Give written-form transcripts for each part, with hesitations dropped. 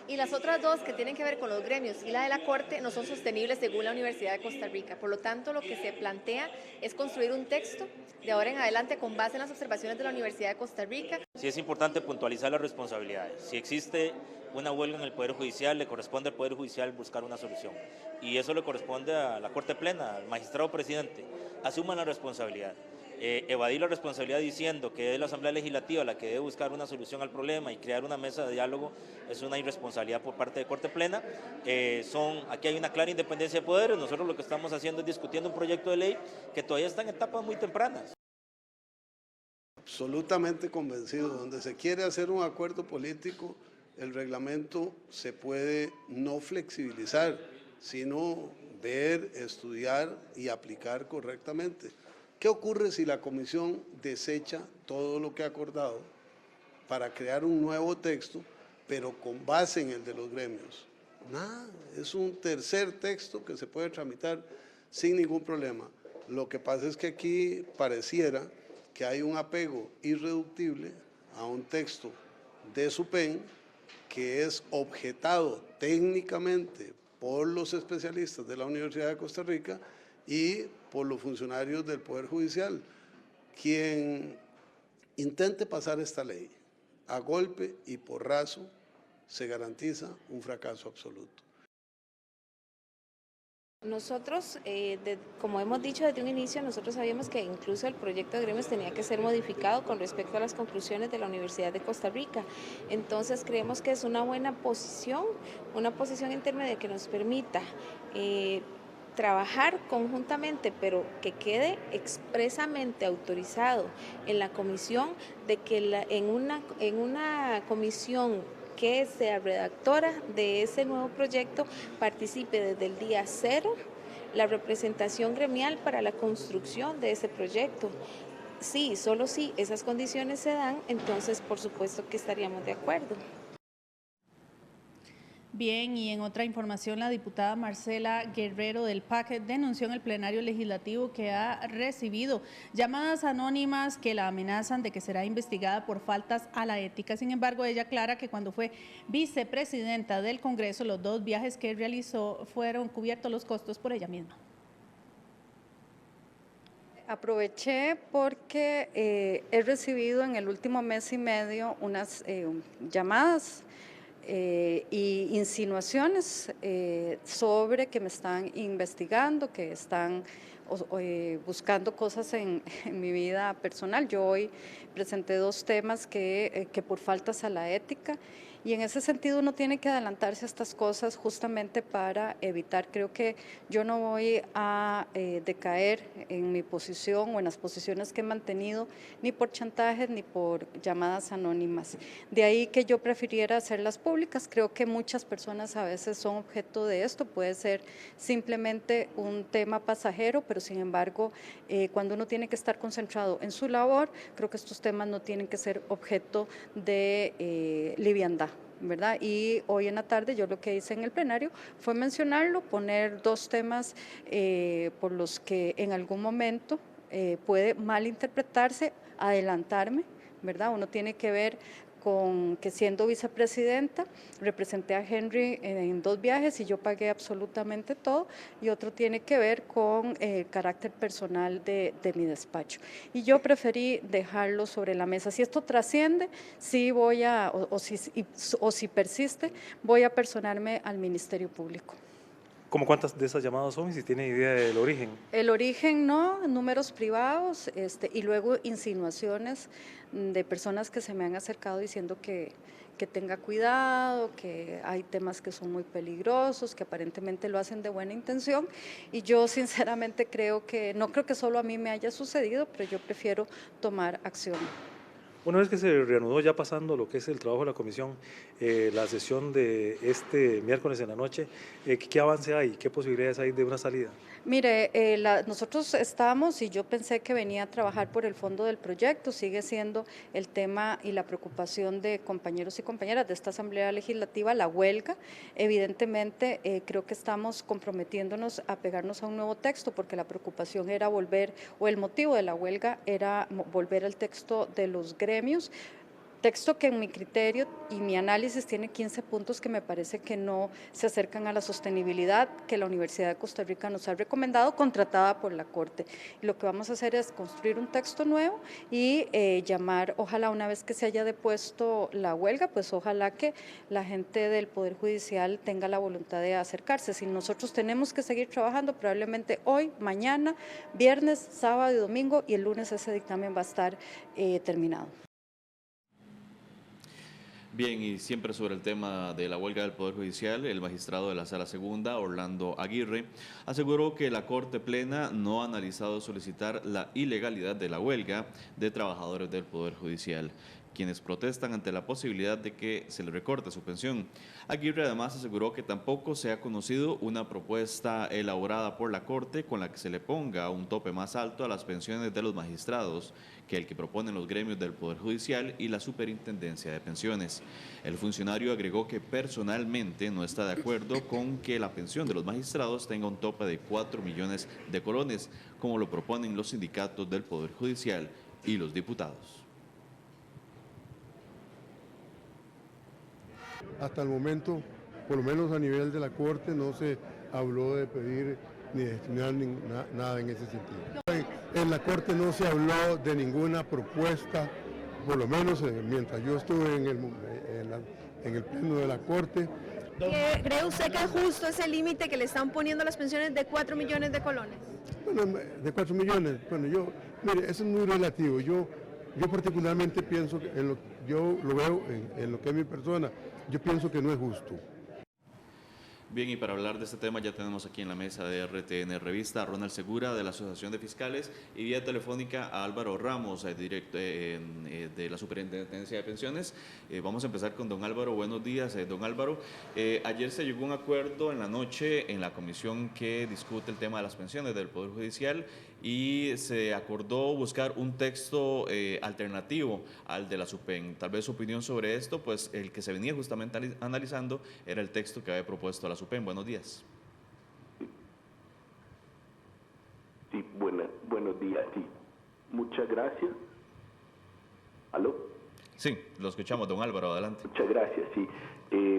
Y las otras dos que tienen que ver con los gremios y la de la Corte no son sostenibles según la Universidad de Costa Rica. Por lo tanto, lo que se plantea es construir un texto de ahora en adelante con base en las observaciones de la Universidad de Costa Rica. Sí es importante puntualizar las responsabilidades. Si existe una huelga en el Poder Judicial, le corresponde al Poder Judicial buscar una solución. Y eso le corresponde a la Corte Plena, al magistrado presidente. Asuman la responsabilidad. Evadir la responsabilidad diciendo que es la Asamblea Legislativa la que debe buscar una solución al problema y crear una mesa de diálogo es una irresponsabilidad por parte de Corte Plena. Aquí hay una clara independencia de poderes. Nosotros lo que estamos haciendo es discutiendo un proyecto de ley que todavía está en etapas muy tempranas. Absolutamente convencido, donde se quiere hacer un acuerdo político, el reglamento se puede no flexibilizar, sino ver, estudiar y aplicar correctamente. ¿Qué ocurre si la comisión desecha todo lo que ha acordado para crear un nuevo texto, pero con base en el de los gremios? Nada, es un tercer texto que se puede tramitar sin ningún problema. Lo que pasa es que aquí pareciera que hay un apego irreductible a un texto de SUPEN que es objetado técnicamente por los especialistas de la Universidad de Costa Rica y por los funcionarios del Poder Judicial. Quien intente pasar esta ley a golpe y porrazo se garantiza un fracaso absoluto. Nosotros, como hemos dicho desde un inicio, nosotros sabíamos que incluso el proyecto de gremios tenía que ser modificado con respecto a las conclusiones de la Universidad de Costa Rica. Entonces creemos que es una posición intermedia que nos permita trabajar conjuntamente, pero que quede expresamente autorizado en la comisión de que en una comisión que sea redactora de ese nuevo proyecto participe desde el día cero la representación gremial para la construcción de ese proyecto. Sí, solo si esas condiciones se dan, entonces por supuesto que estaríamos de acuerdo. Bien, y en otra información, la diputada Marcela Guerrero del PAC denunció en el plenario legislativo que ha recibido llamadas anónimas que la amenazan de que será investigada por faltas a la ética. Sin embargo, ella aclara que cuando fue vicepresidenta del Congreso, los 2 viajes que realizó fueron cubiertos los costos por ella misma. Aproveché porque he recibido en el último mes y medio unas llamadas y insinuaciones sobre que me están investigando, que están buscando cosas en mi vida personal. Yo hoy presenté 2 temas que por faltas a la ética, y en ese sentido uno tiene que adelantarse a estas cosas justamente para evitar. Creo que yo no voy a decaer en mi posición o en las posiciones que he mantenido, ni por chantajes ni por llamadas anónimas. De ahí que yo prefiriera hacerlas públicas. Creo que muchas personas a veces son objeto de esto, puede ser simplemente un tema pasajero, pero sin embargo, cuando uno tiene que estar concentrado en su labor, creo que estos temas no tienen que ser objeto de liviandad, ¿verdad? Y hoy en la tarde yo lo que hice en el plenario fue mencionarlo, poner 2 temas por los que en algún momento puede malinterpretarse, adelantarme, ¿verdad? Uno tiene que ver con que siendo vicepresidenta representé a Henry en 2 viajes y yo pagué absolutamente todo, y otro tiene que ver con el carácter personal de mi despacho. Y yo preferí dejarlo sobre la mesa. Si esto trasciende, sí voy a, o si persiste, voy a personarme al Ministerio Público. ¿Cómo cuántas de esas llamadas son y si tiene idea del origen? El origen no, números privados y luego insinuaciones de personas que se me han acercado diciendo que tenga cuidado, que hay temas que son muy peligrosos, que aparentemente lo hacen de buena intención, y yo sinceramente no creo que solo a mí me haya sucedido, pero yo prefiero tomar acción. Una vez que se reanudó, ya pasando lo que es el trabajo de la comisión, la sesión de este miércoles en la noche, ¿qué avance hay? ¿Qué posibilidades hay de una salida? Mire, nosotros estamos, y yo pensé que venía a trabajar por el fondo del proyecto, sigue siendo el tema y la preocupación de compañeros y compañeras de esta Asamblea Legislativa, la huelga. Evidentemente, creo que estamos comprometiéndonos a pegarnos a un nuevo texto, porque la preocupación era volver, o el motivo de la huelga era volver al texto de los gremios, texto que en mi criterio y mi análisis tiene 15 puntos que me parece que no se acercan a la sostenibilidad que la Universidad de Costa Rica nos ha recomendado, contratada por la Corte. Y lo que vamos a hacer es construir un texto nuevo y llamar, ojalá una vez que se haya depuesto la huelga, pues ojalá que la gente del Poder Judicial tenga la voluntad de acercarse. Si nosotros tenemos que seguir trabajando, probablemente hoy, mañana, viernes, sábado y domingo, y el lunes ese dictamen va a estar terminado. Bien, y siempre sobre el tema de la huelga del Poder Judicial, el magistrado de la Sala Segunda, Orlando Aguirre, aseguró que la Corte Plena no ha analizado solicitar la ilegalidad de la huelga de trabajadores del Poder Judicial, quienes protestan ante la posibilidad de que se les recorte su pensión. Aguirre además aseguró que tampoco se ha conocido una propuesta elaborada por la Corte con la que se le ponga un tope más alto a las pensiones de los magistrados que el que proponen los gremios del Poder Judicial y la Superintendencia de Pensiones. El funcionario agregó que personalmente no está de acuerdo con que la pensión de los magistrados tenga un tope de 4 millones de colones, como lo proponen los sindicatos del Poder Judicial y los diputados. Hasta el momento, por lo menos a nivel de la Corte, no se habló de pedir ni destinar nada en ese sentido. En la Corte no se habló de ninguna propuesta, por lo menos mientras yo estuve en el pleno de la Corte. ¿Cree usted que es justo ese límite que le están poniendo a las pensiones de 4 millones de colones? Bueno, de 4 millones, bueno, mire, eso es muy relativo. Yo particularmente pienso, yo lo veo en lo que es mi persona, yo pienso que no es justo. Bien, y para hablar de este tema ya tenemos aquí en la mesa de RTN Revista a Ronald Segura de la Asociación de Fiscales y vía telefónica a Álvaro Ramos, directo de la Superintendencia de Pensiones. Vamos a empezar con don Álvaro. Buenos días, don Álvaro. Ayer se llegó a un acuerdo en la noche en la comisión que discute el tema de las pensiones del Poder Judicial y se acordó buscar un texto alternativo al de la SUPEN. Tal vez su opinión sobre esto, pues el que se venía justamente analizando era el texto que había propuesto la SUPEN. Buenos días. Sí, buenos días, sí. Muchas gracias. ¿Aló? Sí, lo escuchamos, don Álvaro, adelante. Muchas gracias, sí.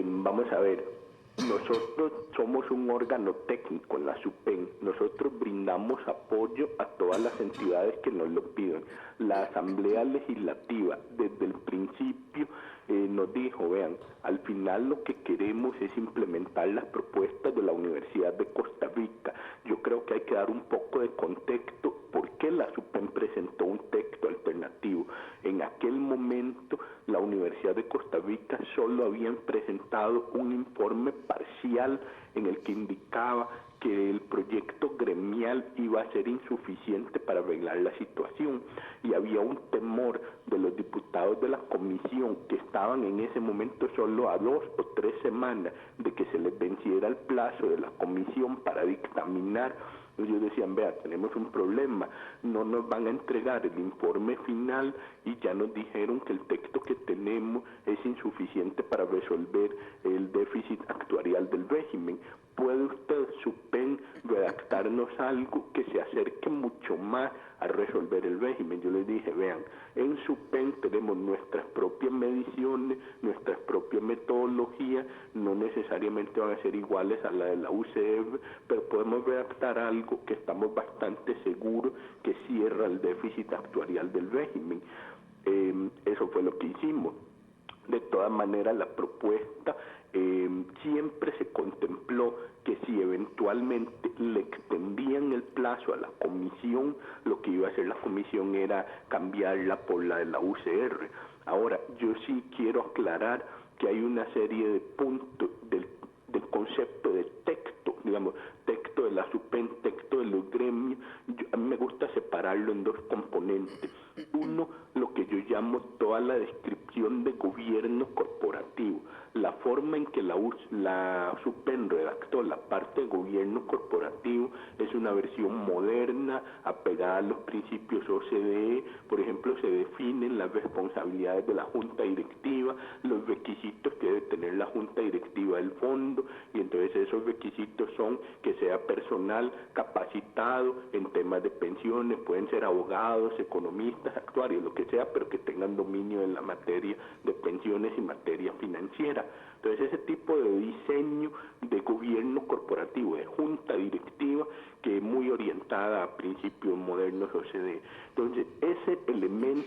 Vamos a ver. Nosotros somos un órgano técnico en la SUPEN. Nosotros brindamos apoyo a todas las entidades que nos lo piden. La Asamblea Legislativa desde el principio nos dijo, vean, al final lo que queremos es implementar las propuestas de la Universidad de Costa Rica. Yo creo que hay que dar un poco de contexto por qué la SUPEN presentó un texto alternativo. En aquel momento la Universidad de Costa Rica solo habían presentado un informe parcial en el que indicaba que el proyecto gremial iba a ser insuficiente para arreglar la situación y había un temor de los diputados de la comisión que estaban en ese momento solo a 2 o 3 semanas de que se les venciera el plazo de la comisión para dictaminar. Ellos decían, vea, tenemos un problema, no nos van a entregar el informe final y ya nos dijeron que el texto que tenemos es insuficiente para resolver el déficit actuarial del régimen. ¿Puede usted, SUPEN, redactarnos algo que se acerque mucho más a resolver el régimen? Yo les dije, vean, en SUPEN tenemos nuestras propias mediciones, nuestras propias metodologías, no necesariamente van a ser iguales a la de la UCR, pero podemos redactar algo que estamos bastante seguros que cierra el déficit actuarial del régimen. Eso fue lo que hicimos. De todas maneras, la propuesta siempre se contempló que si eventualmente le extendían el plazo a la comisión, lo que iba a hacer la comisión era cambiarla por la de la UCR. Ahora, yo sí quiero aclarar que hay una serie de puntos del concepto de texto, digamos, texto de la SUPEN, texto de los gremios. A mí me gusta separarlo en 2 componentes. Uno, lo que yo llamo toda la descripción de gobierno corporativo. La forma en que la SUPEN redactó la parte de gobierno corporativo es una versión moderna, apegada a los principios OCDE. Por ejemplo, se definen las responsabilidades de la junta directiva, los requisitos que debe tener la junta directiva va el fondo, y entonces esos requisitos son que sea personal capacitado en temas de pensiones, pueden ser abogados, economistas, actuarios, lo que sea, pero que tengan dominio en la materia de pensiones y materia financiera. Entonces ese tipo de diseño de gobierno corporativo, de junta directiva, que es muy orientada a principios modernos OCDE. Entonces ese elemento,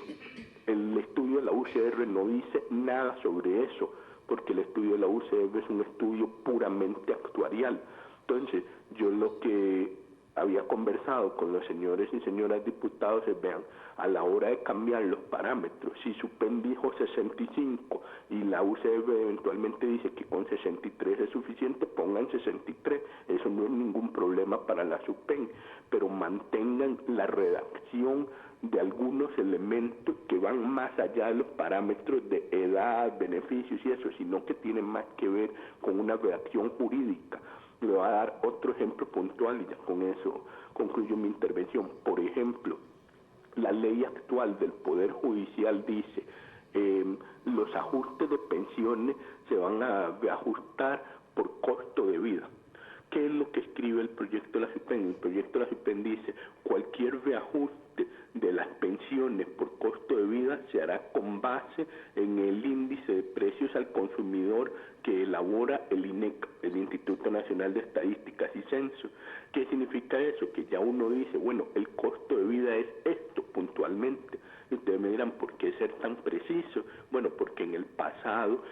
el estudio de la UCR no dice nada sobre eso, porque el estudio de la UCR es un estudio puramente actuarial. Entonces yo lo que había conversado con los señores y señoras diputados es, vean, a la hora de cambiar los parámetros, si SUPEN dijo 65 y la UCR eventualmente dice que con 63 es suficiente, pongan 63, eso no es ningún problema para la SUPEN, pero mantengan la redacción de algunos elementos que van más allá de los parámetros de edad, beneficios y eso, sino que tienen más que ver con una redacción jurídica. Le voy a dar otro ejemplo puntual y ya con eso concluyo mi intervención. Por ejemplo, la ley actual del Poder Judicial dice los ajustes de pensiones se van a reajustar por costo de vida. ¿Qué es lo que escribe el proyecto de la SUPEN? El proyecto de la SUPEN dice cualquier reajuste de las pensiones por costo de vida se hará con base en el índice de precios al consumidor que elabora el INEC, el Instituto Nacional de Estadísticas y Censo. ¿Qué significa eso? Que ya uno dice, bueno, el costo de vida es esto puntualmente. Y ustedes me dirán, ¿por qué ser tan preciso? Bueno, porque en el pasado,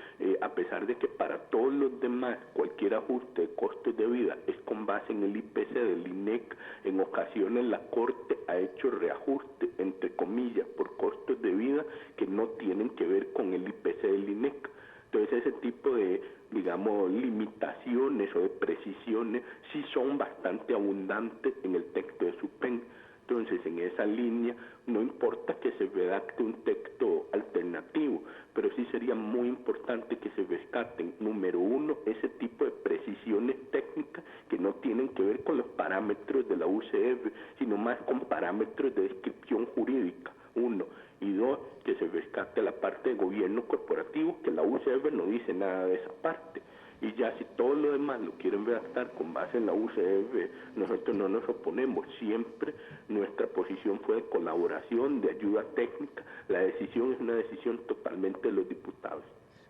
a pesar de que para todos los demás cualquier ajuste de costos de vida es con base en el IPC del INEC, en ocasiones la Corte ha hecho reajuste, entre comillas, por costos de vida que no tienen que ver con el IPC del INEC. Entonces ese tipo de, digamos, limitaciones o de precisiones sí son bastante abundantes en el texto de SUPEN. Entonces, en esa línea, no importa que se redacte un texto alternativo, pero sí sería muy importante que se rescaten, número uno, ese tipo de precisiones técnicas que no tienen que ver con los parámetros de la UCR, sino más con parámetros de descripción jurídica, uno. Y dos, que se rescate la parte de gobierno corporativo, que la UCR no dice nada de esa parte. Y ya si todo lo demás lo quieren redactar con base en la UCR, nosotros no nos oponemos. Siempre nuestra posición fue de colaboración, de ayuda técnica. La decisión es una decisión totalmente de los diputados.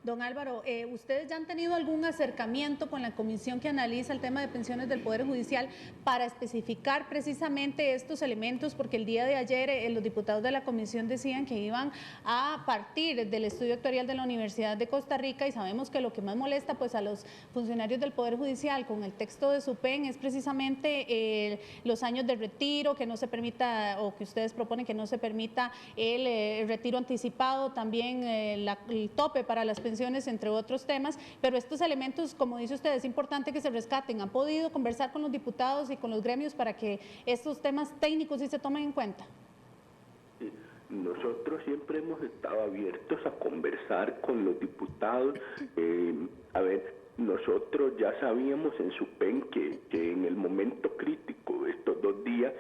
Don Álvaro, ¿ustedes ya han tenido algún acercamiento con la comisión que analiza el tema de pensiones del Poder Judicial para especificar precisamente estos elementos? Porque el día de ayer los diputados de la comisión decían que iban a partir del estudio actuarial de la Universidad de Costa Rica, y sabemos que lo que más molesta pues a los funcionarios del Poder Judicial con el texto de SUPEN es precisamente los años de retiro, que no se permita, o que ustedes proponen que no se permita el retiro anticipado, también el tope para las pensiones, entre otros temas, pero estos elementos, como dice usted, es importante que se rescaten. ¿Han podido conversar con los diputados y con los gremios para que estos temas técnicos sí se tomen en cuenta? Nosotros siempre hemos estado abiertos a conversar con los diputados. A ver, nosotros ya sabíamos en SUPEN que en el momento crítico de estos 2 días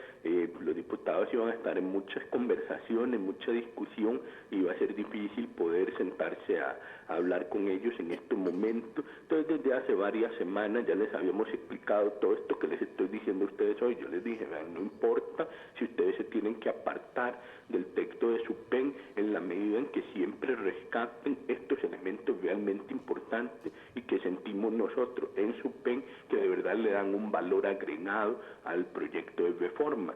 los diputados iban a estar en muchas conversaciones, mucha discusión, y iba a ser difícil poder sentarse a hablar con ellos en estos momentos. Entonces desde hace varias semanas ya les habíamos explicado todo esto que les estoy diciendo a ustedes hoy. Yo les dije, vean, no importa si ustedes se tienen que apartar del texto de SUPEN en la medida en que siempre rescaten estos elementos realmente importantes y que sentimos nosotros en SUPEN que de verdad le dan un valor agregado al proyecto de reforma.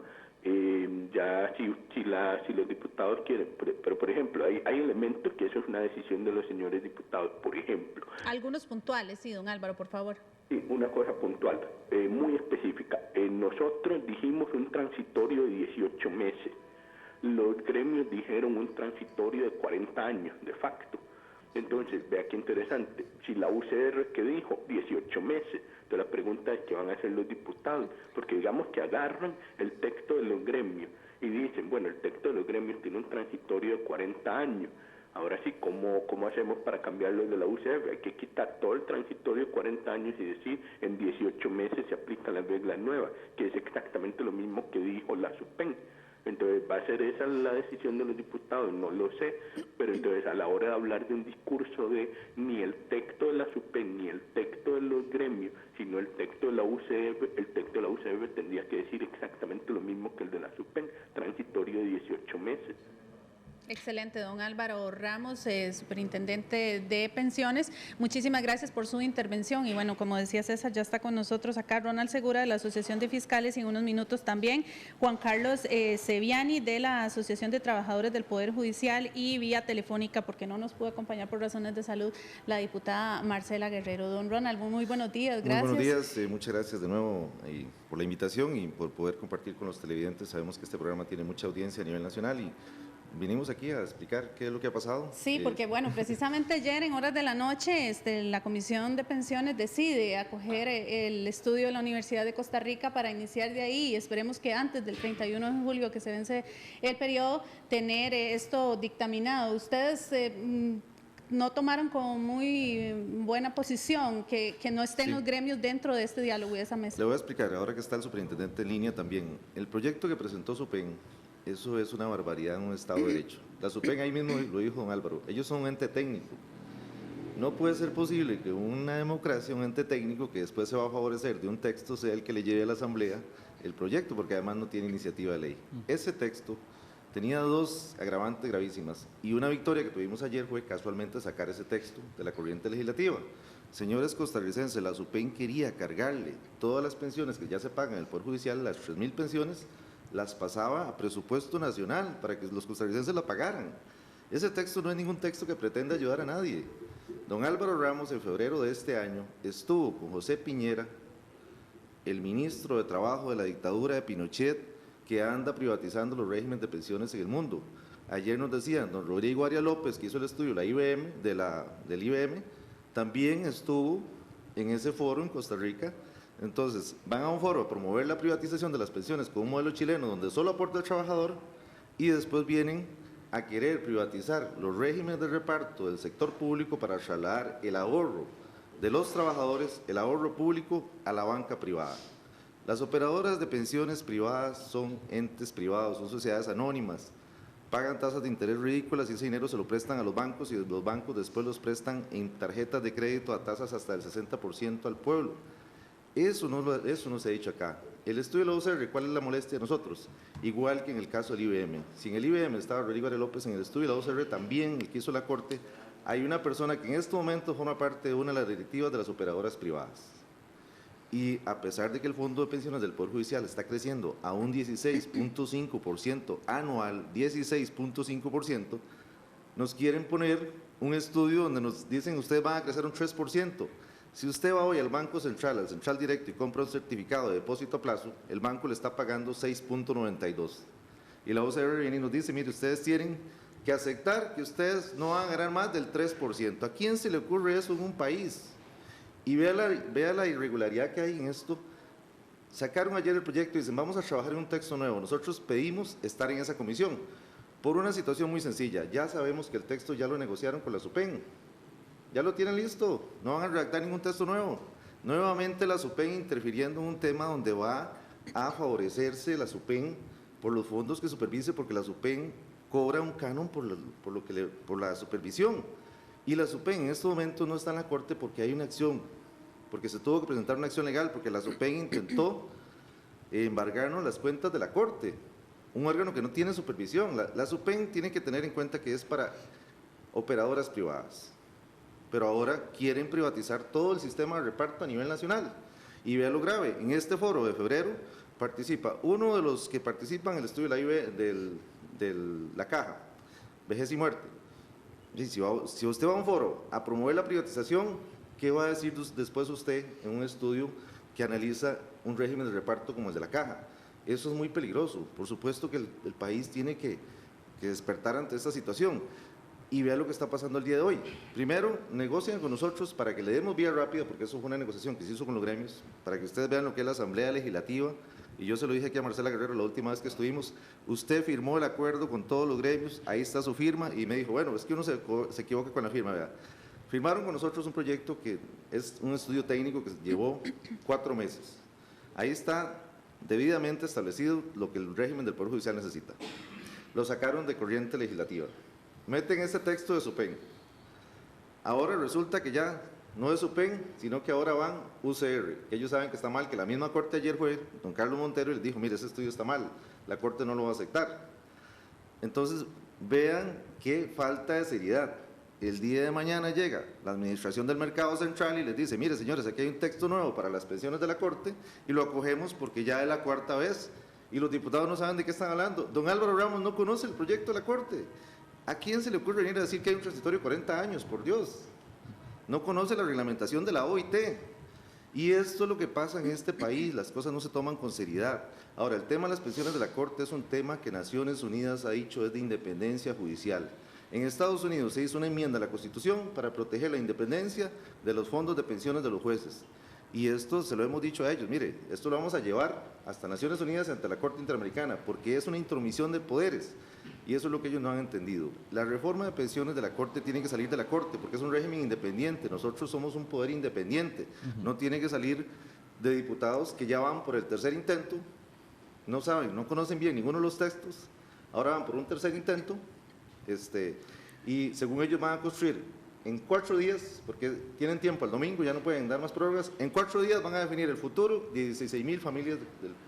Ya si los diputados quieren, pero por ejemplo hay elementos que eso es una decisión de los señores diputados. Por ejemplo, algunos puntuales, sí, don Álvaro, por favor. Sí, una cosa puntual, muy específica. Nosotros dijimos un transitorio de 18 meses, los gremios dijeron un transitorio de 40 años de facto. Entonces, vea qué interesante, si la UCR que dijo 18 meses, entonces la pregunta es qué van a hacer los diputados, porque digamos que agarran el texto de los gremios y dicen, bueno, el texto de los gremios tiene un transitorio de 40 años, ahora sí, ¿cómo hacemos para cambiarlo de la UCR? Hay que quitar todo el transitorio de 40 años y decir, en 18 meses se aplican las reglas nuevas, que es exactamente lo mismo que dijo la SUPEN. Entonces, ¿va a ser esa la decisión de los diputados? No lo sé, pero entonces a la hora de hablar de un discurso de ni el texto de la SUPEN ni el texto la UCF, el texto de la UCF tendría que decir exactamente lo mismo que el de la SUPEN, transitorio de 18 meses. Excelente, don Álvaro Ramos, superintendente de pensiones. Muchísimas gracias por su intervención. Y bueno, como decía César, ya está con nosotros acá Ronald Segura de la Asociación de Fiscales y en unos minutos también Juan Carlos Ceviani de la Asociación de Trabajadores del Poder Judicial, y vía telefónica, porque no nos pudo acompañar por razones de salud, la diputada Marcela Guerrero. Don Ronald, muy buenos días, gracias. Muy buenos días, muchas gracias de nuevo por la invitación y por poder compartir con los televidentes. Sabemos que este programa tiene mucha audiencia a nivel nacional y vinimos aquí a explicar qué es lo que ha pasado. Sí, porque bueno, precisamente ayer en horas de la noche la Comisión de Pensiones decide acoger el estudio de la Universidad de Costa Rica para iniciar de ahí, y esperemos que antes del 31 de julio, que se vence el periodo, tener esto dictaminado. Ustedes no tomaron como muy buena posición que no estén los gremios dentro de este diálogo y de esa mesa. Le voy a explicar, ahora que está el superintendente en línea también. El proyecto que presentó SUPEN, eso es una barbaridad en un Estado de Derecho. La SUPEN, ahí mismo lo dijo don Álvaro, ellos son un ente técnico. No puede ser posible que una democracia, un ente técnico que después se va a favorecer de un texto, sea el que le lleve a la Asamblea el proyecto, porque además no tiene iniciativa de ley. Ese texto tenía dos agravantes gravísimas, y una victoria que tuvimos ayer fue casualmente sacar ese texto de la corriente legislativa. Señores costarricenses, la SUPEN quería cargarle todas las pensiones que ya se pagan en el Poder Judicial, las 3.000 pensiones, las pasaba a presupuesto nacional para que los costarricenses la pagaran. Ese texto no es ningún texto que pretenda ayudar a nadie. Don Álvaro Ramos, en febrero de este año, estuvo con José Piñera, el ministro de Trabajo de la dictadura de Pinochet, que anda privatizando los regímenes de pensiones en el mundo. Ayer nos decían, don Rodrigo Arias López, que hizo el estudio del IBM, también estuvo en ese foro en Costa Rica. Entonces, van a un foro a promover la privatización de las pensiones con un modelo chileno donde solo aporta el trabajador, y después vienen a querer privatizar los regímenes de reparto del sector público para trasladar el ahorro de los trabajadores, el ahorro público, a la banca privada. Las operadoras de pensiones privadas son entes privados, son sociedades anónimas, pagan tasas de interés ridículas y ese dinero se lo prestan a los bancos, y los bancos después los prestan en tarjetas de crédito a tasas hasta del 60% al pueblo. Eso no se ha dicho acá. El estudio de la UCR, ¿cuál es la molestia de nosotros? Igual que en el caso del IBM. Si en el IBM estaba Rodrigo Arias López, en el estudio de la UCR también, el que hizo la Corte, hay una persona que en este momento forma parte de una de las directivas de las operadoras privadas. Y a pesar de que el Fondo de Pensiones del Poder Judicial está creciendo a un 16.5% anual, 16.5%, nos quieren poner un estudio donde nos dicen ustedes van a crecer un 3%. Si usted va hoy al Banco Central, al Central Directo, y compra un certificado de depósito a plazo, el banco le está pagando 6.92. Y la OCR viene y nos dice, mire, ustedes tienen que aceptar que ustedes no van a ganar más del 3%. ¿A quién se le ocurre eso en un país? Y vea la irregularidad que hay en esto. Sacaron ayer el proyecto y dicen, vamos a trabajar en un texto nuevo. Nosotros pedimos estar en esa comisión por una situación muy sencilla. Ya sabemos que el texto ya lo negociaron con la SUPEN. Ya lo tienen listo, no van a redactar ningún texto nuevo. Nuevamente la SUPEN interfiriendo en un tema donde va a favorecerse la SUPEN por los fondos que supervise, porque la SUPEN cobra un canon por la supervisión. Y la SUPEN en este momento no está en la Corte porque hay una acción, porque se tuvo que presentar una acción legal, porque la SUPEN intentó embargarnos las cuentas de la Corte, un órgano que no tiene supervisión. La SUPEN tiene que tener en cuenta que es para operadoras privadas. Pero ahora quieren privatizar todo el sistema de reparto a nivel nacional. Y vea lo grave, en este foro de febrero participa uno de los que participan en el estudio de la Caja, Vejez y Muerte. Y si usted va a un foro a promover la privatización, ¿qué va a decir después usted en un estudio que analiza un régimen de reparto como el de la Caja? Eso es muy peligroso. Por supuesto que el país tiene que despertar ante esta situación. Y vea lo que está pasando el día de hoy. Primero, negocian con nosotros para que le demos vía rápida, porque eso fue una negociación que se hizo con los gremios, para que ustedes vean lo que es la Asamblea Legislativa. Y yo se lo dije aquí a Marcela Guerrero la última vez que estuvimos. Usted firmó el acuerdo con todos los gremios, ahí está su firma, y me dijo, bueno, es que uno se equivoca con la firma. Vea. Firmaron con nosotros un proyecto que es un estudio técnico que llevó 4 meses. Ahí está debidamente establecido lo que el régimen del Poder Judicial necesita. Lo sacaron de corriente legislativa. Meten ese texto de SUPEN. Ahora resulta que ya no es SUPEN, sino que ahora van UCR, que ellos saben que está mal, que la misma Corte ayer fue, don Carlos Montero, y les dijo, mire, ese estudio está mal, la Corte no lo va a aceptar. Entonces, vean qué falta de seriedad. El día de mañana llega la Administración del Mercado Central y les dice, mire señores, aquí hay un texto nuevo para las pensiones de la Corte y lo acogemos porque ya es la cuarta vez y los diputados no saben de qué están hablando. Don Álvaro Ramos no conoce el proyecto de la Corte. ¿A quién se le ocurre venir a decir que hay un transitorio de 40 años? Por Dios. No conoce la reglamentación de la OIT. Y esto es lo que pasa en este país, las cosas no se toman con seriedad. Ahora, el tema de las pensiones de la Corte es un tema que Naciones Unidas ha dicho es de independencia judicial. En Estados Unidos se hizo una enmienda a la Constitución para proteger la independencia de los fondos de pensiones de los jueces. Y esto se lo hemos dicho a ellos, mire, esto lo vamos a llevar hasta Naciones Unidas ante la Corte Interamericana, porque es una intromisión de poderes. Y eso es lo que ellos no han entendido. La reforma de pensiones de la Corte tiene que salir de la Corte, porque es un régimen independiente. Nosotros somos un poder independiente. No tiene que salir de diputados que ya van por el tercer intento, no saben, no conocen bien ninguno de los textos, ahora van por un tercer intento, y según ellos van a construir en 4 días, porque tienen tiempo, el domingo ya no pueden dar más prórrogas, en 4 días van a definir el futuro de 16,000 familias de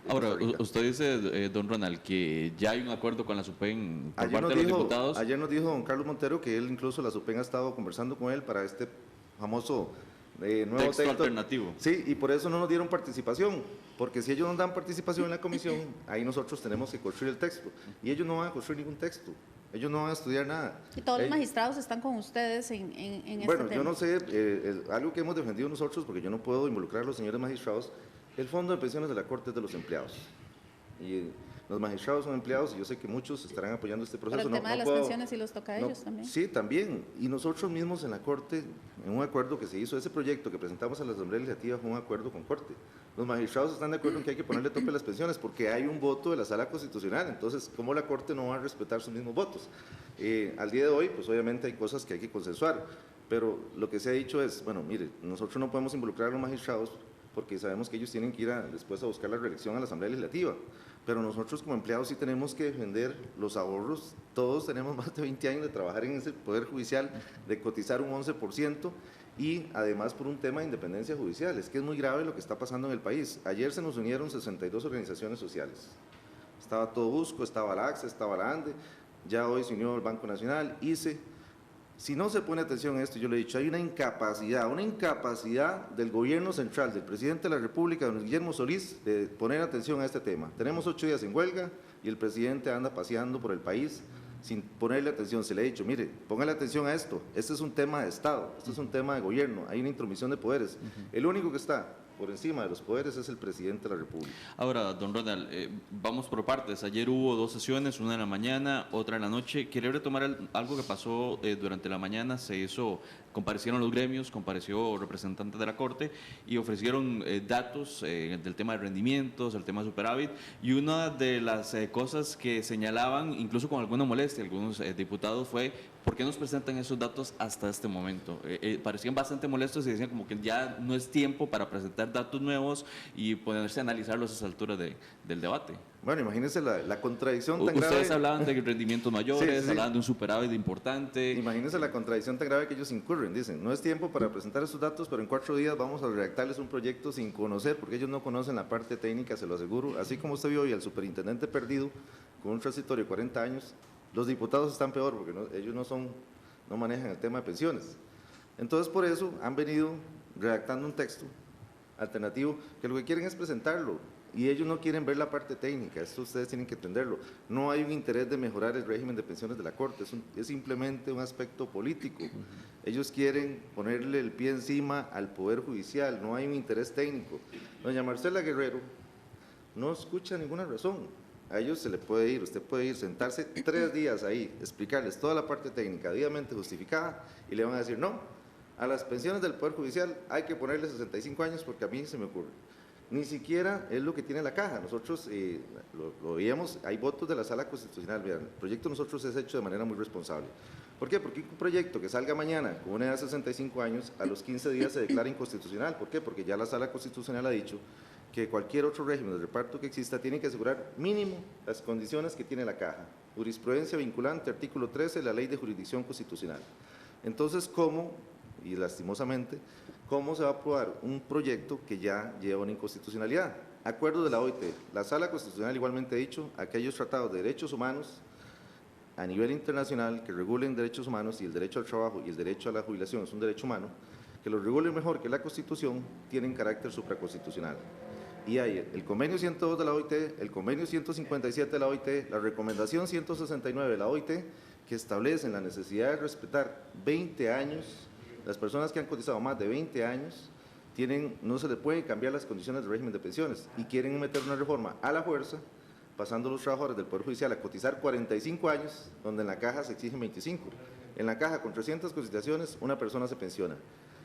Ahora, usted dice, don Ronald, que ya hay un acuerdo con la SUPEN por parte de los diputados. Ayer nos dijo don Carlos Montero que él, incluso la SUPEN ha estado conversando con él para este famoso nuevo texto alternativo. Sí, y por eso no nos dieron participación, porque si ellos nos dan participación en la comisión, ahí nosotros tenemos que construir el texto, y ellos no van a construir ningún texto. Ellos no van a estudiar nada. Y todos los magistrados están con ustedes en este tema. Bueno, yo no sé, algo que hemos defendido nosotros, porque yo no puedo involucrar a los señores magistrados, el fondo de pensiones de la Corte es de los empleados. Y los magistrados son empleados y yo sé que muchos estarán apoyando este proceso. Pero el tema de las pensiones sí los toca a ellos también. Sí, también. Y nosotros mismos en la Corte, en un acuerdo que se hizo, ese proyecto que presentamos a la Asamblea Legislativa fue un acuerdo con Corte. Los magistrados están de acuerdo en que hay que ponerle tope a las pensiones porque hay un voto de la Sala Constitucional. Entonces, ¿cómo la Corte no va a respetar sus mismos votos? Al día de hoy, pues obviamente hay cosas que hay que consensuar. Pero lo que se ha dicho es, bueno, mire, nosotros no podemos involucrar a los magistrados porque sabemos que ellos tienen que ir después a buscar la reelección a la Asamblea Legislativa. Pero nosotros como empleados sí tenemos que defender los ahorros. Todos tenemos más de 20 años de trabajar en ese Poder Judicial, de cotizar un 11% y además por un tema de independencia judicial. Es que es muy grave lo que está pasando en el país. Ayer se nos unieron 62 organizaciones sociales. Estaba todo Busco, estaba la AXA, estaba la ANDE, ya hoy se unió el Banco Nacional, ICE. Si no se pone atención a esto, yo le he dicho, hay una incapacidad del gobierno central, del presidente de la República, don Guillermo Solís, de poner atención a este tema. Tenemos 8 días en huelga y el presidente anda paseando por el país sin ponerle atención. Se le ha dicho, mire, póngale atención a esto, este es un tema de Estado, este es un tema de gobierno, hay una intromisión de poderes. El único que está por encima de los poderes es el presidente de la República. Ahora, don Ronald, vamos por partes. Ayer hubo 2 sesiones, una en la mañana, otra en la noche. Quería retomar algo que pasó durante la mañana. Comparecieron los gremios, compareció representantes de la Corte y ofrecieron datos del tema de rendimientos, el tema de superávit, y una de las cosas que señalaban, incluso con alguna molestia, algunos diputados, fue ¿por qué nos presentan esos datos hasta este momento? Parecían bastante molestos y decían como que ya no es tiempo para presentar datos nuevos y ponerse a analizarlos a esa altura del debate. Bueno, imagínense la contradicción tan grave. Ustedes hablaban de rendimientos mayores, hablaban de un superávit importante. Imagínense la contradicción tan grave que ellos incurren. Dicen, no es tiempo para presentar esos datos, pero en 4 días vamos a redactarles un proyecto sin conocer, porque ellos no conocen la parte técnica, se lo aseguro. Así como usted vio hoy al superintendente perdido con un transitorio de 40 años, los diputados están peor porque ellos no manejan el tema de pensiones. Entonces, por eso han venido redactando un texto alternativo que lo que quieren es presentarlo y ellos no quieren ver la parte técnica. Esto ustedes tienen que entenderlo. No hay un interés de mejorar el régimen de pensiones de la Corte, es simplemente un aspecto político. Ellos quieren ponerle el pie encima al Poder Judicial, no hay un interés técnico. Doña Marcela Guerrero no escucha ninguna razón. A ellos se le puede ir, usted puede ir, sentarse 3 días ahí, explicarles toda la parte técnica debidamente justificada y le van a decir, no, a las pensiones del Poder Judicial hay que ponerle 65 años porque a mí se me ocurre. Ni siquiera es lo que tiene la caja. Nosotros lo veíamos, hay votos de la Sala Constitucional. Vean, el proyecto de nosotros es hecho de manera muy responsable. ¿Por qué? Porque un proyecto que salga mañana con una edad de 65 años, a los 15 días se declara inconstitucional. ¿Por qué? Porque ya la Sala Constitucional ha dicho que cualquier otro régimen de reparto que exista tiene que asegurar mínimo las condiciones que tiene la caja. Jurisprudencia vinculante, artículo 13 de la Ley de Jurisdicción Constitucional. Entonces, ¿cómo? Y lastimosamente, ¿cómo se va a aprobar un proyecto que ya lleva una inconstitucionalidad? Acuerdo de la OIT. La Sala Constitucional igualmente ha dicho, aquellos tratados de derechos humanos a nivel internacional que regulen derechos humanos, y el derecho al trabajo y el derecho a la jubilación es un derecho humano, que los regulen mejor que la Constitución, tienen carácter supraconstitucional. Y hay el convenio 102 de la OIT, el convenio 157 de la OIT, la recomendación 169 de la OIT, que establecen la necesidad de respetar 20 años, las personas que han cotizado más de 20 años, no se les pueden cambiar las condiciones del régimen de pensiones, y quieren meter una reforma a la fuerza, pasando a los trabajadores del Poder Judicial a cotizar 45 años, donde en la caja se exigen 25. En la caja, con 300 cotizaciones, una persona se pensiona.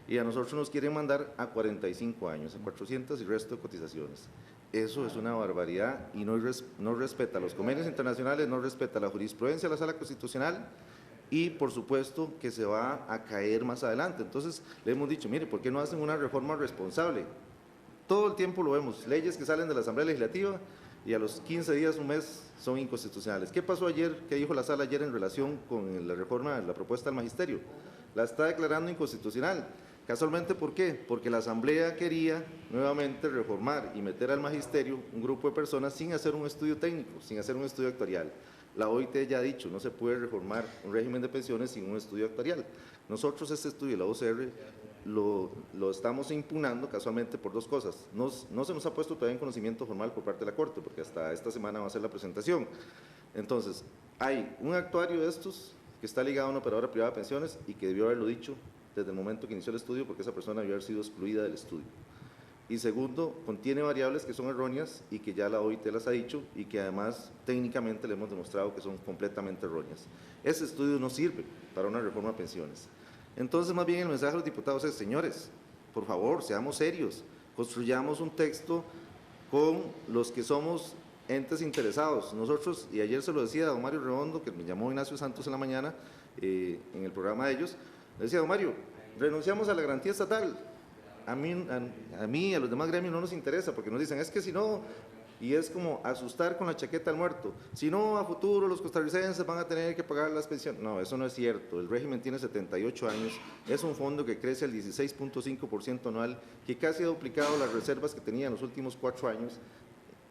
Y a nosotros nos quieren mandar a 45 años, a 400 y resto de cotizaciones. Eso es una barbaridad y no respeta los convenios internacionales, no respeta la jurisprudencia de la Sala Constitucional, y por supuesto que se va a caer más adelante. Entonces le hemos dicho, mire, ¿por qué no hacen una reforma responsable? Todo el tiempo lo vemos, leyes que salen de la Asamblea Legislativa y a los 15 días, un mes, son inconstitucionales. ¿Qué pasó ayer? ¿Qué dijo la Sala ayer en relación con la reforma, la propuesta del Magisterio? La está declarando inconstitucional. Casualmente, ¿por qué? Porque la Asamblea quería nuevamente reformar y meter al Magisterio un grupo de personas sin hacer un estudio técnico, sin hacer un estudio actuarial. La OIT ya ha dicho, no se puede reformar un régimen de pensiones sin un estudio actuarial. Nosotros este estudio, la OCR, lo estamos impugnando casualmente por dos cosas. No se nos ha puesto todavía en conocimiento formal por parte de la Corte, porque hasta esta semana va a ser la presentación. Entonces, hay un actuario de estos que está ligado a una operadora privada de pensiones y que debió haberlo dicho desde el momento que inició el estudio, porque esa persona debió haber sido excluida del estudio. Y segundo, contiene variables que son erróneas y que ya la OIT las ha dicho, y que además técnicamente le hemos demostrado que son completamente erróneas. Ese estudio no sirve para una reforma de pensiones. Entonces, más bien el mensaje a los diputados es, señores, por favor, seamos serios, construyamos un texto con los que somos entes interesados. Nosotros, y ayer se lo decía a don Mario Redondo, que me llamó Ignacio Santos en la mañana, en el programa de ellos, le decía, don Mario, renunciamos a la garantía estatal. A mí, a los demás gremios no nos interesa, porque nos dicen, es que si no, y es como asustar con la chaqueta al muerto, si no, a futuro los costarricenses van a tener que pagar las pensiones. No, eso no es cierto. El régimen tiene 78 años, es un fondo que crece al 16.5% anual, que casi ha duplicado las reservas que tenía en los últimos 4 años.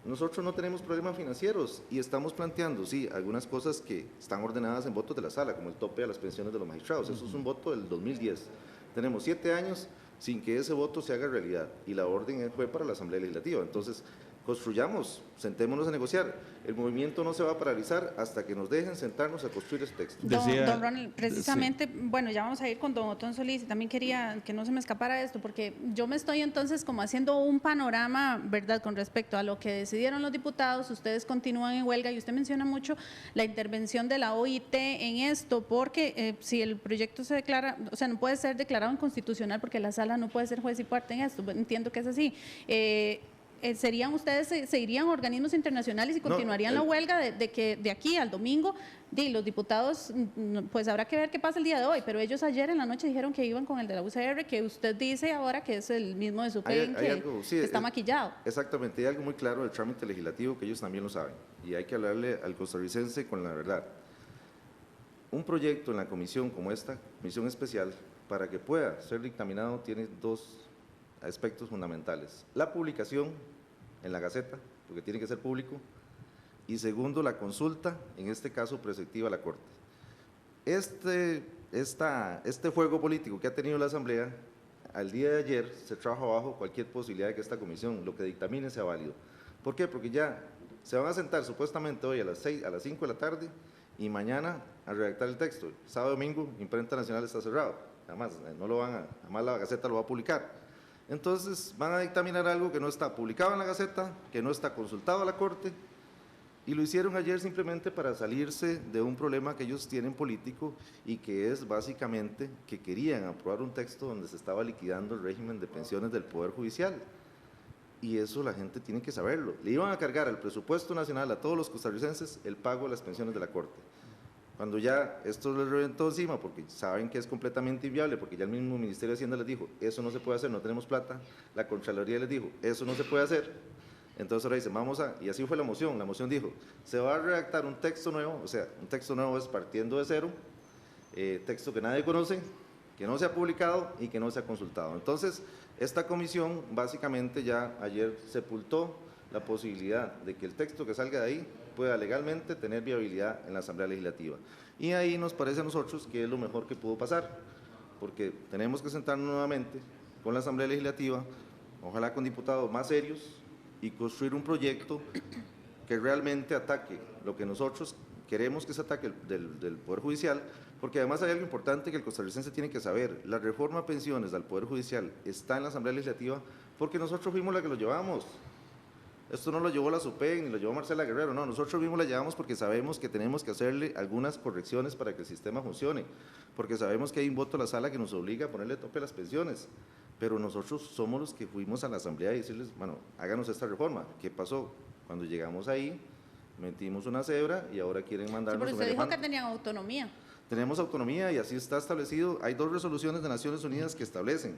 Nosotros no tenemos problemas financieros y estamos planteando, sí, algunas cosas que están ordenadas en votos de la Sala, como el tope a las pensiones de los magistrados. Eso es un voto del 2010. Tenemos 7 años sin que ese voto se haga realidad, y la orden fue para la Asamblea Legislativa. Entonces, construyamos, sentémonos a negociar. El movimiento no se va a paralizar hasta que nos dejen sentarnos a construir este texto. Don Ronald, precisamente, bueno, ya vamos a ir con don Otón Solís, y también quería que no se me escapara esto, porque yo me estoy entonces como haciendo un panorama, ¿verdad?, con respecto a lo que decidieron los diputados. Ustedes continúan en huelga, y usted menciona mucho la intervención de la OIT en esto, porque si el proyecto se declara, o sea, no puede ser declarado inconstitucional porque la Sala no puede ser juez y parte en esto, entiendo que es así. ¿Serían ustedes, se irían a organismos internacionales y continuarían la huelga de que de aquí al domingo? Los diputados, pues habrá que ver qué pasa el día de hoy, pero ellos ayer en la noche dijeron que iban con el de la UCR, que usted dice ahora que es el mismo de SUPEN, que está maquillado. Exactamente, hay algo muy claro del trámite legislativo que ellos también lo saben, y hay que hablarle al costarricense con la verdad. Un proyecto en la comisión como esta, comisión especial, para que pueda ser dictaminado, tiene dos aspectos fundamentales: la publicación en la Gaceta, porque tiene que ser público, y segundo, la consulta, en este caso preceptiva a la Corte. Este juego político que ha tenido la Asamblea, al día de ayer se trajo abajo cualquier posibilidad de que esta comisión, lo que dictamine, sea válido. ¿Por qué? Porque ya se van a sentar supuestamente hoy a las 5 de la tarde y mañana a redactar el texto. Sábado y domingo, Imprenta Nacional está cerrado, además la Gaceta lo va a publicar. Entonces van a dictaminar algo que no está publicado en la Gaceta, que no está consultado a la Corte, y lo hicieron ayer simplemente para salirse de un problema que ellos tienen político, y que es básicamente que querían aprobar un texto donde se estaba liquidando el régimen de pensiones del Poder Judicial. Y eso la gente tiene que saberlo. Le iban a cargar al presupuesto nacional a todos los costarricenses el pago de las pensiones de la Corte. Cuando ya esto les reventó encima, porque saben que es completamente inviable, porque ya el mismo Ministerio de Hacienda les dijo, eso no se puede hacer, no tenemos plata, la Contraloría les dijo, eso no se puede hacer, entonces ahora dicen, y así fue la moción dijo, se va a redactar un texto nuevo, o sea, un texto nuevo es partiendo de cero, texto que nadie conoce, que no se ha publicado y que no se ha consultado. Entonces, esta comisión básicamente ya ayer sepultó la posibilidad de que el texto que salga de ahí pueda legalmente tener viabilidad en la Asamblea Legislativa. Y ahí nos parece a nosotros que es lo mejor que pudo pasar, porque tenemos que sentarnos nuevamente con la Asamblea Legislativa, ojalá con diputados más serios, y construir un proyecto que realmente ataque lo que nosotros queremos que se ataque del Poder Judicial, porque además hay algo importante que el costarricense tiene que saber: la reforma a pensiones del Poder Judicial está en la Asamblea Legislativa porque nosotros fuimos la que lo llevamos. Esto no lo llevó la SUPEN ni lo llevó Marcela Guerrero, no, nosotros mismos la llevamos porque sabemos que tenemos que hacerle algunas correcciones para que el sistema funcione, porque sabemos que hay un voto a la sala que nos obliga a ponerle tope a las pensiones, pero nosotros somos los que fuimos a la Asamblea y decirles, bueno, háganos esta reforma. ¿Qué pasó? Cuando llegamos ahí, metimos una cebra y ahora quieren mandarnos pero un usted dijo elefante. que tenían autonomía. Tenemos autonomía y así está establecido. Hay 2 resoluciones de Naciones Unidas que establecen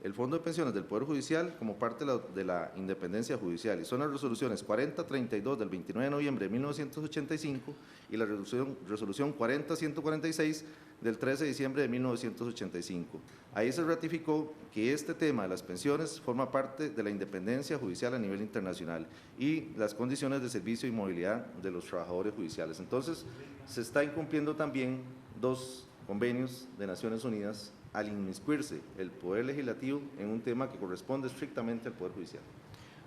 el Fondo de Pensiones del Poder Judicial como parte de la independencia judicial, y son las resoluciones 4032 del 29 de noviembre de 1985 y la resolución 40146 del 13 de diciembre de 1985. Ahí se ratificó que este tema de las pensiones forma parte de la independencia judicial a nivel internacional y las condiciones de servicio y movilidad de los trabajadores judiciales. Entonces, se está incumpliendo también 2 convenios de Naciones Unidas al inmiscuirse el Poder Legislativo en un tema que corresponde estrictamente al Poder Judicial.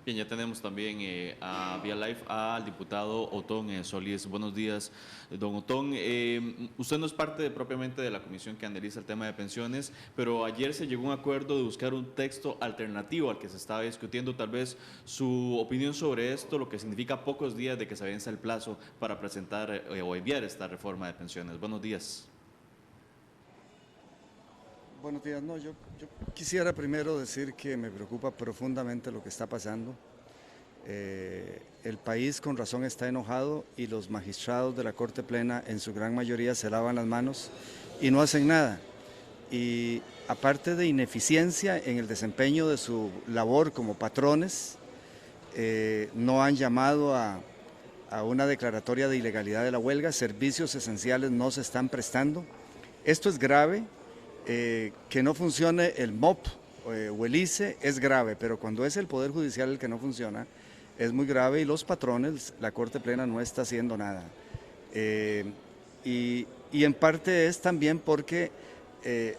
Bien, ya tenemos también a vía live al diputado Otón Solís. Buenos días, don Otón. Usted no es parte propiamente de la comisión que analiza el tema de pensiones, pero ayer se llegó a un acuerdo de buscar un texto alternativo al que se estaba discutiendo. Tal vez su opinión sobre esto, lo que significa pocos días de que se vence el plazo para presentar o enviar esta reforma de pensiones. Buenos días. Buenos días. No, yo quisiera primero decir que me preocupa profundamente lo que está pasando. El país con razón está enojado y los magistrados de la Corte Plena en su gran mayoría se lavan las manos y no hacen nada. Y aparte de ineficiencia en el desempeño de su labor como patrones, no han llamado a una declaratoria de ilegalidad de la huelga, servicios esenciales no se están prestando. Esto es grave. Que no funcione el MOP o el ICE es grave, pero cuando es el Poder Judicial el que no funciona, es muy grave y los patrones, la Corte Plena no está haciendo nada. Y en parte es también porque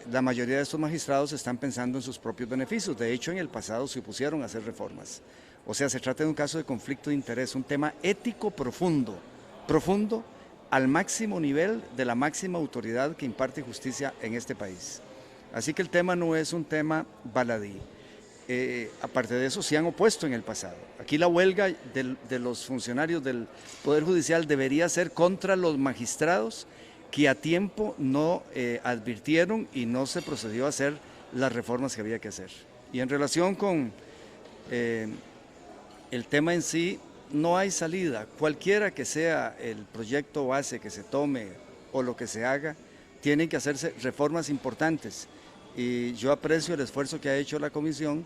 la mayoría de estos magistrados están pensando en sus propios beneficios. De hecho, en el pasado se opusieron a hacer reformas. O sea, se trata de un caso de conflicto de interés, un tema ético profundo, al máximo nivel de la máxima autoridad que imparte justicia en este país. Así que el tema no es un tema baladí. Aparte de eso, se han opuesto en el pasado. Aquí la huelga de los funcionarios del Poder Judicial debería ser contra los magistrados que a tiempo no advirtieron y no se procedió a hacer las reformas que había que hacer. Y en relación con el tema en sí, no hay salida. Cualquiera que sea el proyecto base que se tome o lo que se haga, tienen que hacerse reformas importantes. Y yo aprecio el esfuerzo que ha hecho la comisión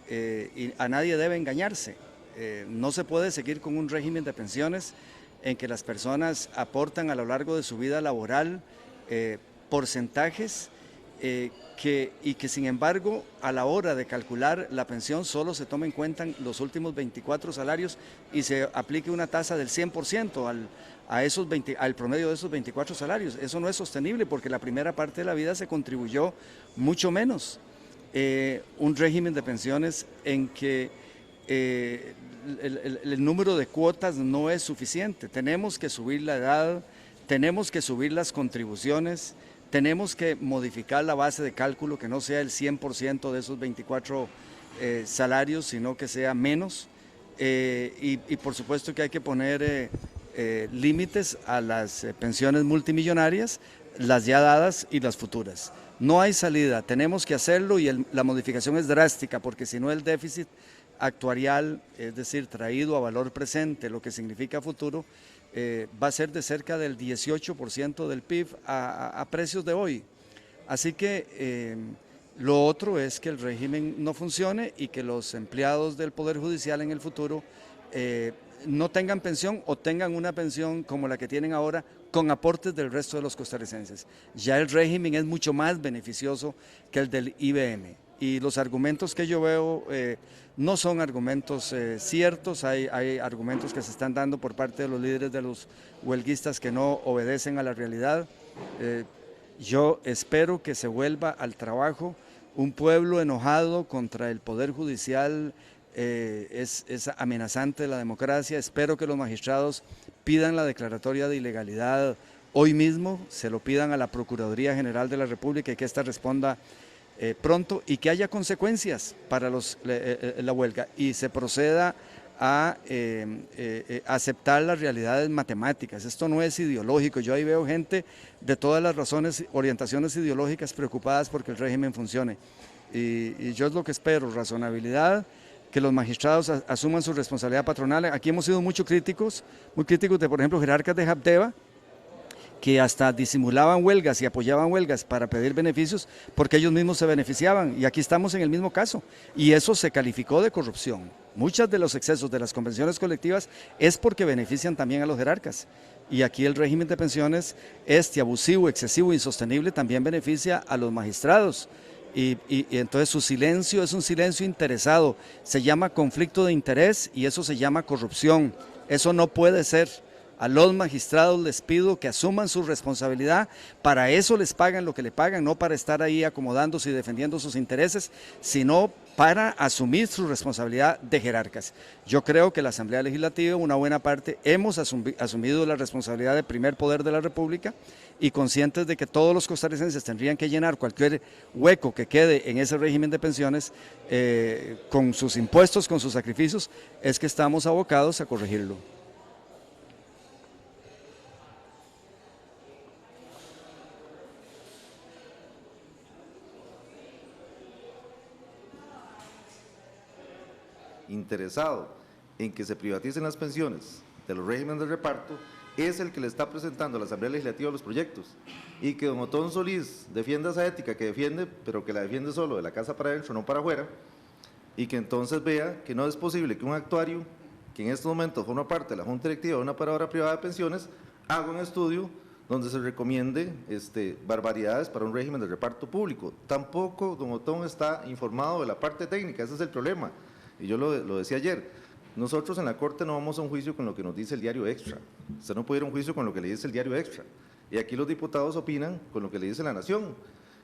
y a nadie debe engañarse. No se puede seguir con un régimen de pensiones en que las personas aportan a lo largo de su vida laboral porcentajes y que sin embargo a la hora de calcular la pensión solo se toma en cuenta los últimos 24 salarios y se aplique una tasa del 100% al promedio de esos 24 salarios. Eso no es sostenible porque la primera parte de la vida se contribuyó mucho menos. Un régimen de pensiones en que el número de cuotas no es suficiente. Tenemos que subir la edad, tenemos que subir las contribuciones, tenemos que modificar la base de cálculo, que no sea el 100% de esos 24 salarios, sino que sea menos. Y por supuesto que hay que poner límites a las pensiones multimillonarias, las ya dadas y las futuras. No hay salida, tenemos que hacerlo y la modificación es drástica, porque si no el déficit actuarial, es decir, traído a valor presente, lo que significa futuro, va a ser de cerca del 18% del PIB a precios de hoy. Así que lo otro es que el régimen no funcione y que los empleados del Poder Judicial en el futuro no tengan pensión o tengan una pensión como la que tienen ahora con aportes del resto de los costarricenses. Ya el régimen es mucho más beneficioso que el del IBM. Y los argumentos que yo veo no son argumentos ciertos, hay argumentos que se están dando por parte de los líderes de los huelguistas que no obedecen a la realidad. Yo espero que se vuelva al trabajo. Un pueblo enojado contra el Poder Judicial es amenazante de la democracia. Espero que los magistrados pidan la declaratoria de ilegalidad hoy mismo, se lo pidan a la Procuraduría General de la República y que ésta responda pronto y que haya consecuencias para la huelga y se proceda a aceptar las realidades matemáticas. Esto no es ideológico. Yo ahí veo gente de todas las razones, orientaciones ideológicas preocupadas porque el régimen funcione. Y yo es lo que espero, razonabilidad, que los magistrados asuman su responsabilidad patronal. Aquí hemos sido muy críticos de, por ejemplo, jerarcas de Habdeba, que hasta disimulaban huelgas y apoyaban huelgas para pedir beneficios porque ellos mismos se beneficiaban, y aquí estamos en el mismo caso, y eso se calificó de corrupción. Muchos de los excesos de las convenciones colectivas es porque benefician también a los jerarcas, y aquí el régimen de pensiones, abusivo, excesivo, insostenible, también beneficia a los magistrados, y entonces su silencio es un silencio interesado, se llama conflicto de interés y eso se llama corrupción, eso no puede ser. A los magistrados les pido que asuman su responsabilidad, para eso les pagan lo que le pagan, no para estar ahí acomodándose y defendiendo sus intereses, sino para asumir su responsabilidad de jerarcas. Yo creo que la Asamblea Legislativa, una buena parte, hemos asumido la responsabilidad de primer poder de la República y conscientes de que todos los costarricenses tendrían que llenar cualquier hueco que quede en ese régimen de pensiones con sus impuestos, con sus sacrificios, es que estamos abocados a corregirlo. Interesado en que se privaticen las pensiones de los regímenes de reparto es el que le está presentando a la Asamblea Legislativa los proyectos, y que don Otón Solís defienda esa ética que defiende, pero que la defiende solo de la casa para adentro, no para afuera, y que entonces vea que no es posible que un actuario que en estos momentos forma parte de la Junta Directiva de una operadora privada de pensiones haga un estudio donde se recomiende barbaridades para un régimen de reparto público. Tampoco don Otón está informado de la parte técnica, ese es el problema. Y yo lo decía ayer, nosotros en la Corte no vamos a un juicio con lo que nos dice el diario Extra. Usted no puede ir a un juicio con lo que le dice el diario Extra. Y aquí los diputados opinan con lo que le dice la Nación.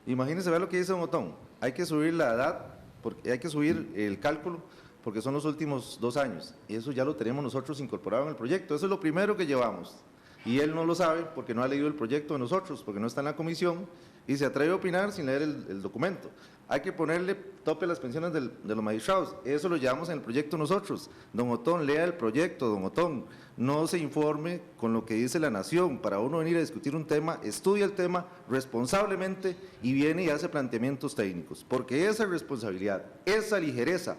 Imagínense, vea lo que dice don Otón. Hay que subir la edad, porque hay que subir el cálculo, porque son los últimos 2 años. Y eso ya lo tenemos nosotros incorporado en el proyecto. Eso es lo primero que llevamos. Y él no lo sabe porque no ha leído el proyecto de nosotros, porque no está en la comisión y se atreve a opinar sin leer el documento. Hay que ponerle tope a las pensiones de los magistrados, eso lo llevamos en el proyecto nosotros. Don Otón, lea el proyecto, don Otón, no se informe con lo que dice la Nación. Para uno venir a discutir un tema, estudia el tema responsablemente y viene y hace planteamientos técnicos, porque esa responsabilidad, esa ligereza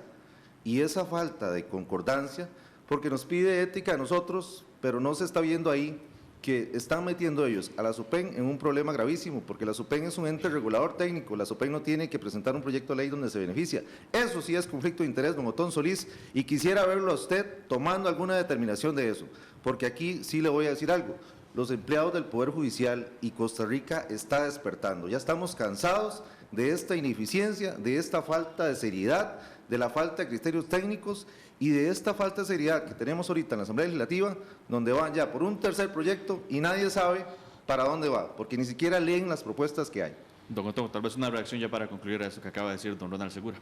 y esa falta de concordancia, porque nos pide ética a nosotros, pero no se está viendo ahí que están metiendo ellos a la SUPEN en un problema gravísimo, porque la SUPEN es un ente regulador técnico, la SUPEN no tiene que presentar un proyecto de ley donde se beneficia. Eso sí es conflicto de interés, don Otón Solís, y quisiera verlo a usted tomando alguna determinación de eso, porque aquí sí le voy a decir algo, los empleados del Poder Judicial y Costa Rica está despertando, ya estamos cansados de esta ineficiencia, de esta falta de seriedad, de la falta de criterios técnicos y de esta falta de seriedad que tenemos ahorita en la Asamblea Legislativa, donde van ya por un tercer proyecto y nadie sabe para dónde va, porque ni siquiera leen las propuestas que hay. Don Otón, tal vez una reacción ya para concluir a eso que acaba de decir don Ronald Segura.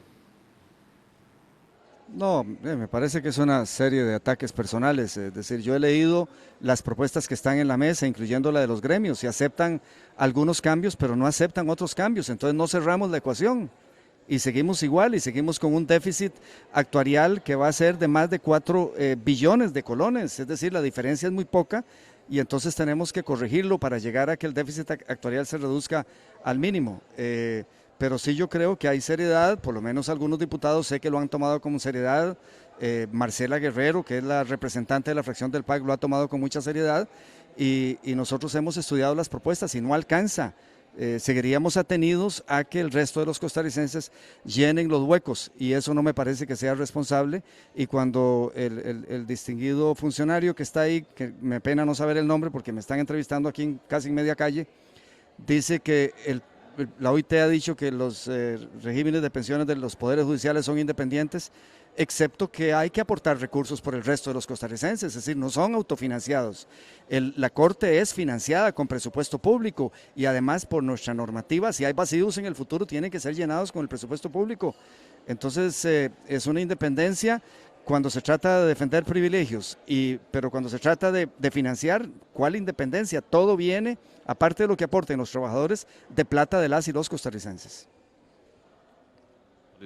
No, me parece que es una serie de ataques personales, es decir, yo he leído las propuestas que están en la mesa, incluyendo la de los gremios, y aceptan algunos cambios, pero no aceptan otros cambios, entonces no cerramos la ecuación. Y seguimos igual, y seguimos con un déficit actuarial que va a ser de más de 4 billones de colones, es decir, la diferencia es muy poca, y entonces tenemos que corregirlo para llegar a que el déficit actuarial se reduzca al mínimo. Pero sí yo creo que hay seriedad, por lo menos algunos diputados sé que lo han tomado con seriedad, Marcela Guerrero, que es la representante de la fracción del PAC, lo ha tomado con mucha seriedad, y nosotros hemos estudiado las propuestas y no alcanza seguiríamos atenidos a que el resto de los costarricenses llenen los huecos, y eso no me parece que sea responsable. Y cuando el distinguido funcionario que está ahí, que me pena no saber el nombre porque me están entrevistando aquí casi en media calle, dice que la OIT ha dicho que los regímenes de pensiones de los poderes judiciales son independientes, excepto que hay que aportar recursos por el resto de los costarricenses, es decir, no son autofinanciados. La Corte es financiada con presupuesto público, y además por nuestra normativa, si hay vacíos en el futuro tienen que ser llenados con el presupuesto público. Entonces es una independencia cuando se trata de defender privilegios, pero cuando se trata de financiar, ¿cuál independencia? Todo viene, aparte de lo que aporten los trabajadores, de plata de las y los costarricenses.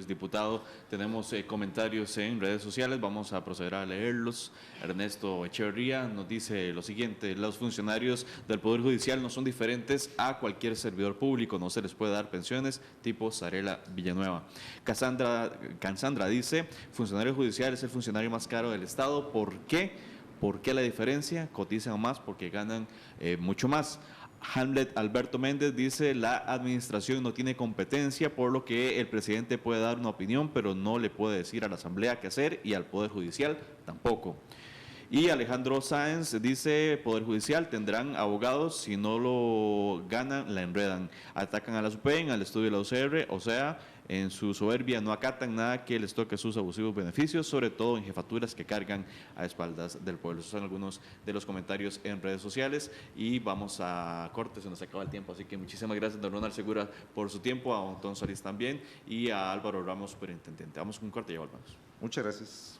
Diputado, tenemos comentarios en redes sociales, vamos a proceder a leerlos. Ernesto Echeverría nos dice lo siguiente: los funcionarios del Poder Judicial no son diferentes a cualquier servidor público, no se les puede dar pensiones tipo Sarela Villanueva. Cassandra dice: funcionario judicial es el funcionario más caro del Estado. ¿Por qué? ¿Por qué la diferencia? Cotizan más porque ganan mucho más. Hamlet Alberto Méndez dice: la administración no tiene competencia, por lo que el presidente puede dar una opinión, pero no le puede decir a la Asamblea qué hacer, y al Poder Judicial tampoco. Y Alejandro Sáenz dice: Poder Judicial tendrán abogados, si no lo ganan, la enredan. Atacan a la SUPEN, al estudio de la UCR, o sea, en su soberbia no acatan nada que les toque sus abusivos beneficios, sobre todo en jefaturas que cargan a espaldas del pueblo. Esos son algunos de los comentarios en redes sociales, y vamos a corte, se nos acaba el tiempo, así que muchísimas gracias, don Ronald Segura, por su tiempo, a Antón Solís también, y a Álvaro Ramos, superintendente. Vamos con un corte y ya volvemos. Muchas gracias.